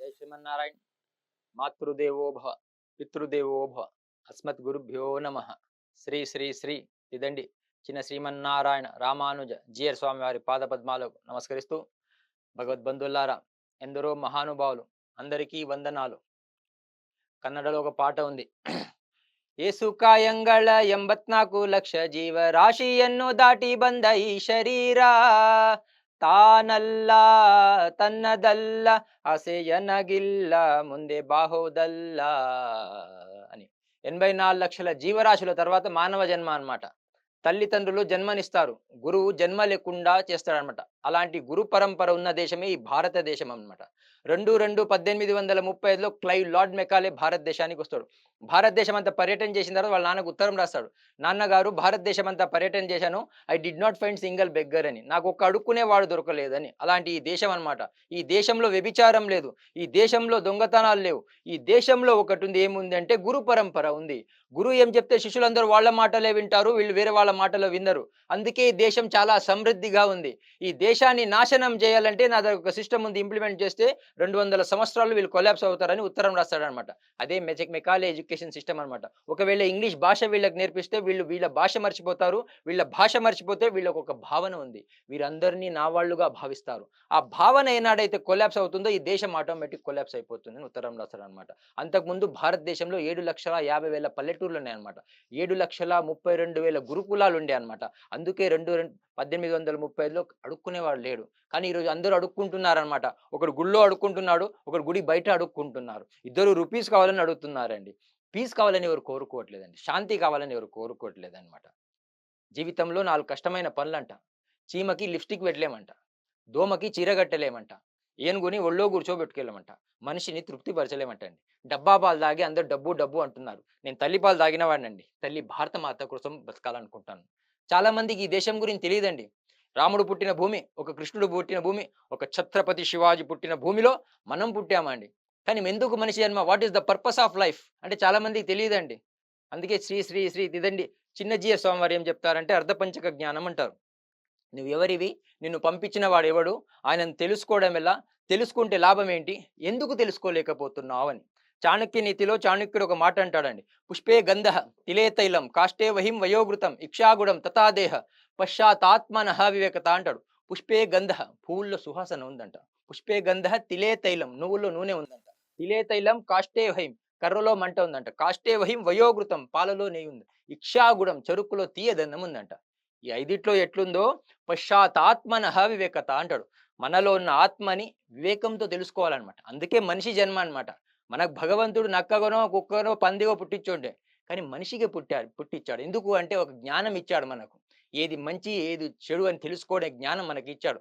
జై శ్రీమన్నారాయణ. మాతృదేవో భవ, పితృదేవో భవ, అస్మత్ గురుభ్యో నమ. శ్రీ శ్రీ శ్రీ ఇదండి చిన్న శ్రీమన్నారాయణ రామానుజ జియర్ స్వామి వారి పాదపద్మాలకు నమస్కరిస్తూ, భగవద్బంధులారా, ఎందరో మహానుభావులు, అందరికీ వందనాలు. కన్నడలో ఒక పాట ఉంది. ಏಸು ಕಾಯಂಗಳ 84 ಲಕ್ಷ ಜೀವರಾಶಿಯನ್ನು ದಾಟಿ ಬಂದ ಈ ಶರೀರ ತಾನಲ್ಲ ತನ್ನದಲ್ಲ ಆಸೆಯನಗಿಲ್ಲ ಮುಂದೆ బాహోదల్ల అని. 84 లక్షల జీవరాశుల తర్వాత మానవ జన్మ అన్నమాట. తల్లిదండ్రులు జన్మనిస్తారు, గురువు జన్మ లేకుండా చేస్తాడనమాట. అలాంటి గురు పరంపర ఉన్న దేశమే ఈ భారతదేశం అన్నమాట. 2/2/1835లో క్లైవ్ లార్డ్ మెకాలే భారతదేశానికి వస్తాడు. భారతదేశం అంతా పర్యటన చేసిన తర్వాత వాళ్ళ నాన్నకు ఉత్తరం రాస్తాడు. నాన్నగారు, భారతదేశం అంతా పర్యటన చేశాను, I did not find single beggar అని. నాకు ఒక్క అడుక్కునేవాడు దొరకలేదని. అలాంటి ఈ దేశం అన్నమాట. ఈ దేశంలో వ్యభిచారం లేదు, ఈ దేశంలో దొంగతనాలు లేవు, ఈ దేశంలో ఒకటి ఉంది. ఏముంది అంటే గురు పరంపర ఉంది. గురువు ఏం చెప్తే శిష్యులందరూ వాళ్ళ మాటలే వింటారు, వీళ్ళు వేరే వాళ్ళ మాటలు వినరు. అందుకే ఈ దేశం చాలా సమృద్ధిగా ఉంది. ఈ దేశాన్ని నాశనం చేయాలంటే నా దగ్గర ఒక సిస్టమ్ ఉంది, ఇంప్లిమెంట్ చేస్తే 200 సంవత్సరాలు వీళ్ళు కొలాప్స్ అవుతారని ఉత్తరం రాస్తాడనమాట. అదే మెకాలే ఎడ్యుకేషన్ సిస్టమ్ అనమాట. ఒకవేళ ఇంగ్లీష్ భాష వీళ్ళకి నేర్పిస్తే వీళ్ళు వీళ్ళ భాష మర్చిపోతారు, వీళ్ళ భాష మర్చిపోతే వీళ్ళకు ఒక భావన ఉంది, వీరందరినీ నా వాళ్ళుగా భావిస్తారు. ఆ భావన ఏనాడైతే కొలాప్స్ అవుతుందో ఈ దేశం ఆటోమేటిక్ కొలాప్స్ అయిపోతుందని ఉత్తరం రాస్తాడనమాట. అంతకుముందు భారతదేశంలో 7,50,000 పల్లెటూర్లు ఉన్నాయన్నమాట. 7,32,000 గురుకులాలు ఉండే అనమాట. అందుకే 1835లో అడుక్కునేవాడు లేడు. కానీ ఈరోజు అందరూ అడుక్కుంటున్నారనమాట. ఒకడు గుళ్ళో అడుక్కుంటున్నాడు, ఒకడు గుడి బయట అడుక్కుంటున్నారు. ఇద్దరు రూపీస్ కావాలని అడుగుతున్నారండి. పీస్ కావాలని ఎవరు కోరుకోవట్లేదండి, శాంతి కావాలని ఎవరు కోరుకోవట్లేదన్నమాట. జీవితంలో 4 కష్టమైన పనులంట. చీమకి లిప్స్టిక్ పెట్టలేమంట, దోమకి చీర కట్టలేమంట, ఏనుగుని ఒళ్ళో కూర్చోబెట్టుకెళ్ళమంట, మనిషిని తృప్తి పరచలేమంటండి. డబ్బా పాలు తాగి అందరూ డబ్బు డబ్బు అంటున్నారు. నేను తల్లి పాలు తాగిన వాడినండి. తల్లి భారత మాత కోసం బతకాలనుకుంటాను. చాలా మందికి ఈ దేశం గురించి తెలియదండి. రాముడు పుట్టిన భూమి, ఒక కృష్ణుడు పుట్టిన భూమి, ఒక ఛత్రపతి శివాజీ పుట్టిన భూమిలో మనం పుట్టామండి. కానీ ఎందుకు మనిషి జన్మ, what is the purpose of life అంటే చాలా మందికి తెలియదండి. అందుకే శ్రీ శ్రీ శ్రీ ఇదండి చిన్నజీయ స్వామివారు ఏం చెప్తారంటే అర్ధపంచక జ్ఞానం అంటారు. నువ్వెవరివి, నిన్ను పంపించిన వాడెవడు, ఆయనను తెలుసుకోవడం ఎలా, తెలుసుకుంటే లాభం ఏంటి, ఎందుకు తెలుసుకోలేకపోతున్నావు అని. చాణక్య నీతిలో చాణక్యుడు ఒక మాట అంటాడండి. పుష్పే గంధ తిలే తైలం కాష్టే వహిం వయోగృతం ఇక్షాగుడం తథాదేహ పశ్చాత్మన వివేకత అంటాడు. పుష్పే గంధ, పువ్వుల్లో సువాసన ఉందంట. పుష్పే గంధ తిలే తైలం, నువ్వుల్లో నూనె ఉందంట. తిలే తైలం కాష్టే వహిం, కర్రలో మంట ఉందంట. కాష్టే వహిం వయోగృతం, పాలలో నెయ్యి ఉంది. ఇక్షాగుడం, చెరుకులో తీయదన్నం ఉందంట. ఈ ఐదిట్లో ఎట్లుందో పశ్చాత్మన వివేకత అంటాడు. మనలో ఉన్న ఆత్మని వివేకంతో తెలుసుకోవాలన్నమాట. అందుకే మనిషి జన్మ అన్నమాట. మనకు భగవంతుడు నక్కగనో కుక్కనో పందిగో పుట్టించుండే, కానీ మనిషిగా పుట్టించాడు. ఎందుకు అంటే ఒక జ్ఞానం ఇచ్చాడు మనకు. ఏది మంచి ఏది చెడు అని తెలుసుకోవడే జ్ఞానం మనకి ఇచ్చాడు.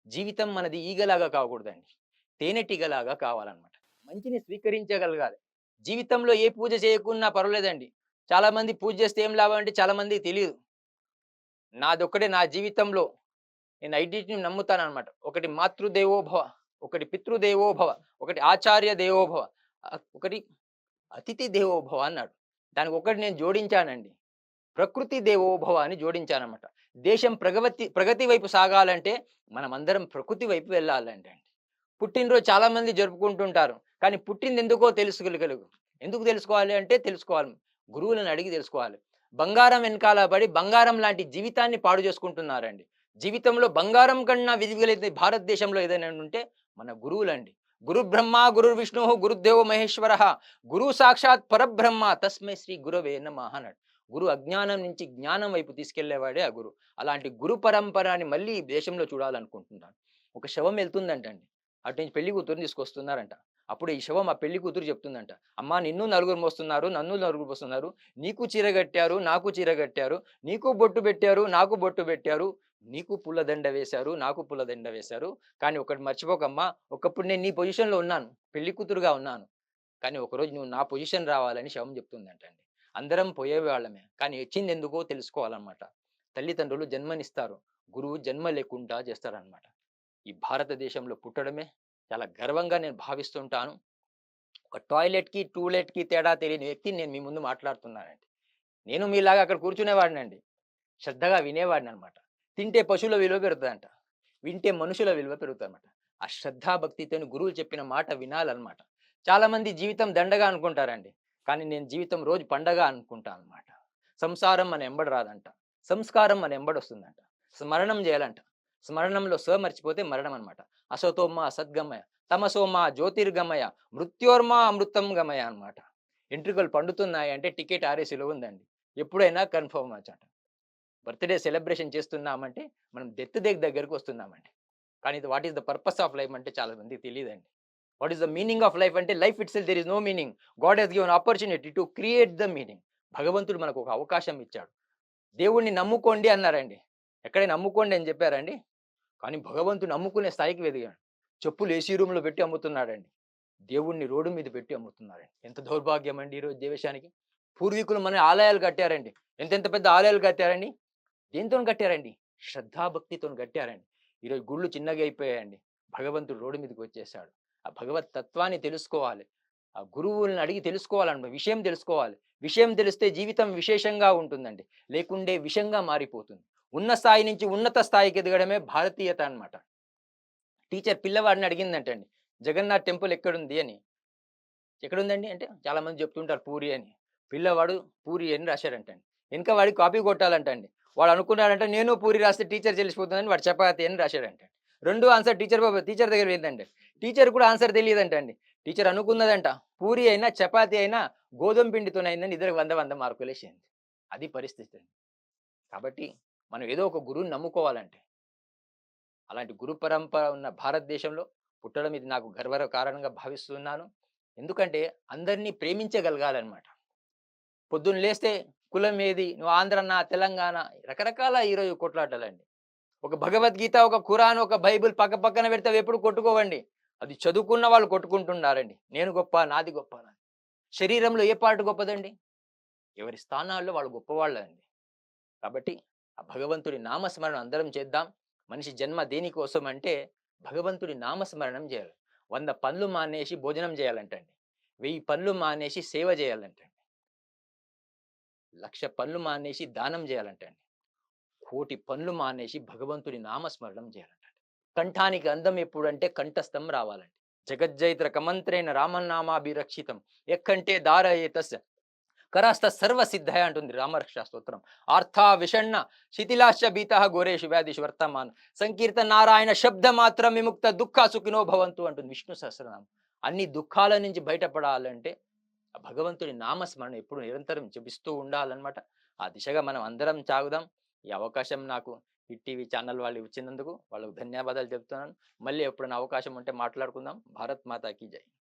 జీవితం మనది ఈగలాగా కాకూడదండి, తేనెటీగలాగా కావాలన్నమాట. మంచిని స్వీకరించగలగాలి. జీవితంలో ఏ పూజ చేయకున్నా పర్వాలేదండి. చాలా మంది పూజ చేస్తే ఏం లాభం అంటే చాలా మందికి తెలియదు. నాదొక్కటే నా జీవితంలో నేను ఐదింటిని నమ్ముతాననమాట. ఒకటి మాతృదేవోభవ, ఒకటి పితృదేవోభవ, ఒకటి ఆచార్య దేవోభవ, ఒకటి అతిథి దేవోభవ అన్నాడు. దానికి ఒకటి నేను జోడించానండి, ప్రకృతి దేవోభవ అని జోడించానన్నమాట. దేశం ప్రగతి వైపు సాగాలంటే మనమందరం ప్రకృతి వైపు వెళ్ళాలండి. పుట్టినరోజు చాలా మంది జరుపుకుంటుంటారు, కానీ పుట్టింది ఎందుకో తెలుసుకోగలుగు. ఎందుకు తెలుసుకోవాలి అంటే తెలుసుకోవాలి, గురువులను అడిగి తెలుసుకోవాలి. బంగారం వెనకాల పడి బంగారం లాంటి జీవితాన్ని పాడు చేసుకుంటున్నారండి. జీవితంలో బంగారం కన్నా విలువైనది భారతదేశంలో ఏదైనా ఉంటే మన గురువులండి. గురు బ్రహ్మ గురు విష్ణు గురుదేవో మహేశ్వర, గురు సాక్షాత్ పరబ్రహ్మ తస్మై శ్రీ గురవే నమః అన్నాడు. గురు అజ్ఞానం నుంచి జ్ఞానం వైపు తీసుకెళ్లేవాడే ఆ గురు. అలాంటి గురు పరంపరని మళ్ళీ ఈ దేశంలో చూడాలనుకుంటున్నాను. ఒక శవం వెళ్తుందంటండి, అటు నుంచి పెళ్లి కూతురుని తీసుకొస్తున్నారంట. అప్పుడు ఈ శవం ఆ పెళ్లి కూతురు చెప్తుందంట, అమ్మా నిన్ను నలుగురు మోస్తున్నారు, నన్ను నలుగురు మోస్తున్నారు, నీకు చీర కట్టారు, నాకు చీర కట్టారు, నీకు బొట్టు పెట్టారు, నాకు బొట్టు పెట్టారు, నీకు పుల్లదండ వేశారు, నాకు పుల్లదండ వేశారు. కానీ ఒకటి మర్చిపోకమ్మా, ఒకప్పుడు నేను నీ పొజిషన్లో ఉన్నాను, పెళ్లి కూతురుగా ఉన్నాను, కానీ ఒకరోజు నువ్వు నా పొజిషన్ రావాలని శవం చెప్తుందంటండి. అందరం పోయేవాళ్ళమే, కానీ వచ్చింది ఎందుకో తెలుసుకోవాలన్నమాట. తల్లిదండ్రులు జన్మనిస్తారు, గురువు జన్మ లేకుండా చేస్తారనమాట. ఈ భారతదేశంలో పుట్టడమే చాలా గర్వంగా నేను భావిస్తుంటాను. ఒక టాయిలెట్‌కి, టూలెట్‌కి తేడా తెలియని వ్యక్తిని నేను మీ ముందు మాట్లాడుతున్నానండి. నేను మీలాగా అక్కడ కూర్చునేవాడినండి. శ్రద్ధగా వినేవాడిననమాట. తింటే పశువుల విలువ పెరుగుతదంట, వింటే మనుషుల విలువ పెరుగుతదనమాట. ఆ శ్రద్ధా భక్తితోని గురువులు చెప్పిన మాట వినాలన్నమాట. చాలామంది జీవితం దండగా అనుకుంటారండి. కానీ నేను జీవితం రోజు పండగ అనుకుంటా అన్నమాట. సంసారం మన ఎంబడి రాదంట. సంస్కారం మన ఎంబడొస్తుందంట. స్మరణం జేయాలంట. స్మరణంలో మర్చిపోతే మరణం అన్నమాట. అసతో మా సద్గమయ, తమసో మా జ్యోతిర్గమయ, మృత్యోర్మా అమృతం గమయ అన్నమాట. ఎంట్రుకలు పండుతున్నాయంటే టికెట్ ఆర్ఏసీలో ఉందండి. ఎప్పుడైనా కన్ఫర్మ్ అన్నమాట. బర్త్‌డే సెలబ్రేషన్ చేస్తున్నామంటే మనం డెత్ దగ్గరికి వస్తున్నామండి. కానీ ఇది what is the purpose of life అంటే చాలా మందికి తెలీదండి. What is the meaning of life అంటే life itself there is no meaning. God has given opportunity to create the meaning. భగవంతుడు మనకు ఒక అవకాశం ఇచ్చాడు. దేవుడిని నమ్ముకోండి అన్నారండి. ఎక్కడైనా నమ్ముకోండి అని చెప్పారండి? కానీ భగవంతుడిని నమ్ముకునే స్థాయికి ఎదిగాడు. చెప్పులు ఏసీ రూమ్‌లో పెట్టి అమ్ముతున్నాడండి. దేవుడిని రోడ్డు మీద పెట్టి అమ్ముతున్నారండి. ఎంత దౌర్భాగ్యం అండి ఈరోజు దేశానికి. పూర్వీకులు మన ఆలయాలు కట్టారండి. ఎంతెంత పెద్ద ఆలయాలు కట్టారండి. దేనితోని కట్టారండి? శ్రద్ధాభక్తితోని కట్టారండి. ఈరోజు గుళ్ళు చిన్నగా అయిపోయాయండి. భగవంతుడు రోడ్డు మీదకొచ్చేసాడు. ఆ భగవత్ తత్వాన్ని తెలుసుకోవాలి. ఆ గురువుల్ని అడిగి తెలుసుకోవాలన్నమాట. విషయం తెలుసుకోవాలి. విషయం తెలిస్తే జీవితం విశేషంగా ఉంటుందండి. లేకుంటే విషంగా మారిపోతుంది. ఉన్న స్థాయి నుంచి ఉన్నత స్థాయికి ఎదగడమే భారతీయత అన్నమాట. టీచర్ పిల్లవాడిని అడిగిందంటండి. జగన్నాథ్ టెంపుల్ ఎక్కడుంది అని. ఎక్కడుందండి అంటే చాలామంది చెప్తుంటారు పూరి అని. పిల్లవాడు పూరి అని రాశాడంటండి. ఎనక వాడికి కాపీ కొట్టాలంటండి. వాడు అనుకున్నాడంట నేను పూరి రాస్తే టీచర్ తెలిసిపోతుందని వాడు చపాతి అని రాశాడంటండి. 2 ఆన్సర్ టీచర్ దగ్గర పోయిందండి. టీచర్ కూడా ఆన్సర్ తెలియదంటండి. టీచర్ అనుకున్నదంట పూరి అయినా, చపాతీ అయినా గోధుమ పిండితోనయిందని ఇద్దరికి 100 మార్కులేసింది. అది పరిస్థితి. కాబట్టి మనం ఏదో ఒక గురువుని నమ్ముకోవాలండి. అలాంటి గురు పరంపర ఉన్న భారతదేశంలో పుట్టడం ఇది నాకు గర్వకారణంగా భావిస్తున్నాను. ఎందుకంటే అందరిని ప్రేమించగలగాలన్నమాట. పొద్దున్న లేస్తే కులం ఏది? నువ్వు ఆంధ్రనా? తెలంగాణ? రకరకాల ఈరోజు కొట్లాటలండి. ఒక భగవద్గీత, ఒక ఖురాన్, ఒక బైబిల్ పక్కన పెడితే అవెప్పుడు కొట్టుకోవండి. అది చదువుకున్న వాళ్ళు కొట్టుకుంటున్నారండి. నేను గొప్ప, నాది గొప్ప అని. శరీరంలో ఏ పార్ట్ గొప్పదండి? ఎవరి స్థానాల్లో వాళ్ళు గొప్పవాళ్ళండి. కాబట్టి ఆ భగవంతుడి నామస్మరణ అందరం చేద్దాం. మనిషి జన్మ దేనికోసం అంటే భగవంతుడి నామస్మరణం చేయాలి. 100 పనులు మానేసి భోజనం చేయాలంటండి. 1000 పనులు మానేసి సేవ చేయాలంటండి. 1,00,000 పనులు మానేసి దానం చేయాలంటండి. 1,00,00,000 పనులు మానేసి భగవంతుడి నామస్మరణం చేయాలంటండి. కంఠానికి అందం ఎప్పుడంటే కంఠస్థం రావాలండి. జగజ్జైత్ర కమంత్రేణ రామన్నామాభిరక్షితం ఎక్కంటే దారయేతస్య కరాస్త సర్వ సిద్ధయ అంటుంది రామరక్షా స్తోత్రం. ఆర్థ విషణ్ణ శిథిలాశ్చ భీతః ఘోరేషు వ్యాధిషు వర్తమాన్ సంకీర్తన నారాయణ శబ్ద మాత్రం విముక్త దుఃఖ సుఖినో భవంతు అంటుంది విష్ణు సహస్రనామం. అన్ని దుఃఖాల నుంచి బయటపడాలంటే ఆ భగవంతుడి నామస్మరణ ఎప్పుడు నిరంతరం జపిస్తూ ఉండాలన్నమాట. ఆ దిశగా మనం అందరం సాగుదాం. ఈ అవకాశం నాకు హిట్ టీవీ ఛానల్ వాళ్ళు ఇచ్చినందుకు వాళ్ళకు ధన్యవాదాలు చెప్తున్నాను. మళ్ళీ ఎప్పుడైనా అవకాశం ఉంటే మాట్లాడుకుందాం. భారత్ మాతాకి జై.